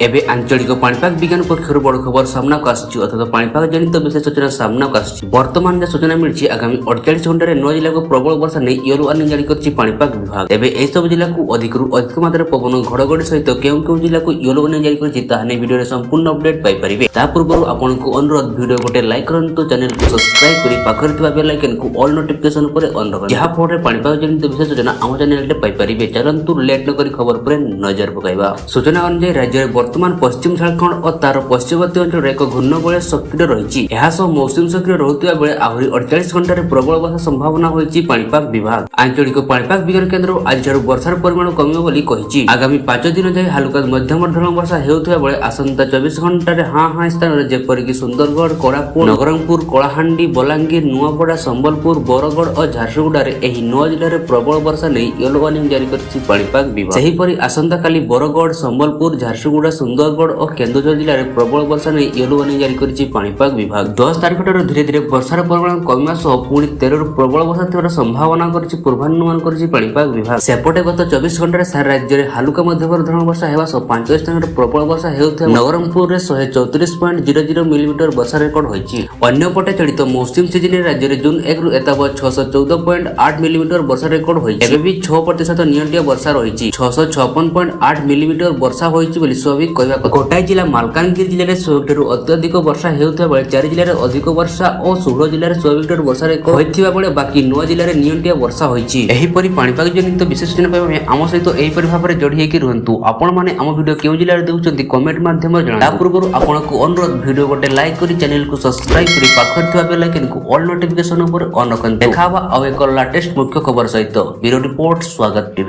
एबे आंचलिक पाणीपाग विज्ञान पक्षर बड़ खबर सामना को आसछि अर्थात पाणीपाग जनित विशेष सूचना सामना को आसछि। वर्तमान जे सूचना मिलछि आगामी 48 घंटा रे 9 जिला को प्रबल वर्षा नै येलो वार्निंग जारी करछि पाणीपाग विभाग। एबे एई सब जिला को अधिक रु अधिक मात्रा पवन घड़घड़ी सहित केउ जिला को येलो वार्निंग जारी करछि ताहाने वीडियो रे संपूर्ण अपडेट पाई परिबे। ता पूर्व आपन को अनुरोध वीडियो गोटे लाइक करंतु, चैनल को सब्सक्राइब करी पाखर थिबा बेल आइकन को ऑल नोटिफिकेशन पर ऑन रखन जहा फଳରେ पाणीपाग जनित विशेष सूचना हम चैनल रे पाई परिबे। चलंतु लेट न करी खबर पर नजर पकाइबा। सूचना अनुसार राज्य रे वर्तमान पश्चिम झारखंड और तार पश्चिमवर्ती अंचल एक घूर्णबलय सक्रिय रही। मौसुमी सक्रिय रहता बेले आहरी 48 घंटा प्रबल वर्षा संभावना होती पाणीपाग विभाग। आंचलिक पाणीपाग विज्ञान केन्द्र आज वर्षार परिमाण कमिब बोली कहिछि। आगामी 5 दिन जाए हल्का मध्यम धरण वर्षा हेउथिबा बेले आसंता 24 घंटा हां हां स्थान रे जेपरिक सुंदरगढ़, कोरापुट, नवरंगपुर, कलाहांडी, बलांगीर, नुआपड़ा, संबलपुर, बरगढ़ और झारसुगुड़ा रे एही 9 जिल्ला रे प्रबल वर्षा नै येलो वार्निंग जारी करछि पाणीपाग विभाग। सेही परि आसंता काली बरगढ़, संबलपुर, झारसुगुड़ा, सुंदरगढ़ और केन्दुझर जिले में प्रबल वर्षा नहीं येलो वार्निंग जारी करिछि पाणीपाग विभाग। 10 तारिख ठाରୁ धीरे धीरे वर्षार परिमाण कमिबा सह पुणी 13 प्रबल वर्षा थिबार संभावना करिछि पूर्वानुमान करिछि पाणीपाग विभाग। सेपटे गत 24 घंटा सारा राज्य में हल्का मध्यम धरण वर्षा हेबा सह 5 स्थान प्रबल वर्षा हेउथिबा नवरंगपुर रे 134.00 मिलीमीटर वर्षा रेकर्ड होइछि। अन्यपटे चलित मौसुमी सीजन राज्य में जून 1 रु एतावत 614.8 मिलीमीटर वर्षा रेकर्ड होइछि। एबे भी 6% नियंत्रित वर्षा रहिछि। 656.8 मिलीमीटर वर्षा होइछि बोली स्वाभाविक कहबा କଥା। गोटाई जिला मालकानगिरी जिले में सबुठारु अत्यधिक वर्षा हेउथिबा बेले 4 जिले में अधिक वर्षा और 16 जिले में 100 वर्षा रेकर्ड होइथिबा बेले बाकी 9 जिले में नियंत्रित वर्षा होइछि। एही परि पाणीपाग जनित विशेष सूचना पाइबा आम सहित एही परि भाबरे जोड़ी हेकि रहंतु। आपण माने आम वीडियो केउ जिले रे देउचंती कमेंट माध्यम जणा। ता पूर्व आपण को अनुरोध वीडियो गोटे लाइक करी चैनल को सब्सक्राइब करी पाखर थिबा बेल आइकन को ऑल नोटिफिकेशन पर ऑन रखन। देखावा आ एक लेटेस्ट मुख्य खबर सहित ब्यूरो रिपोर्ट स्वागत टीवी।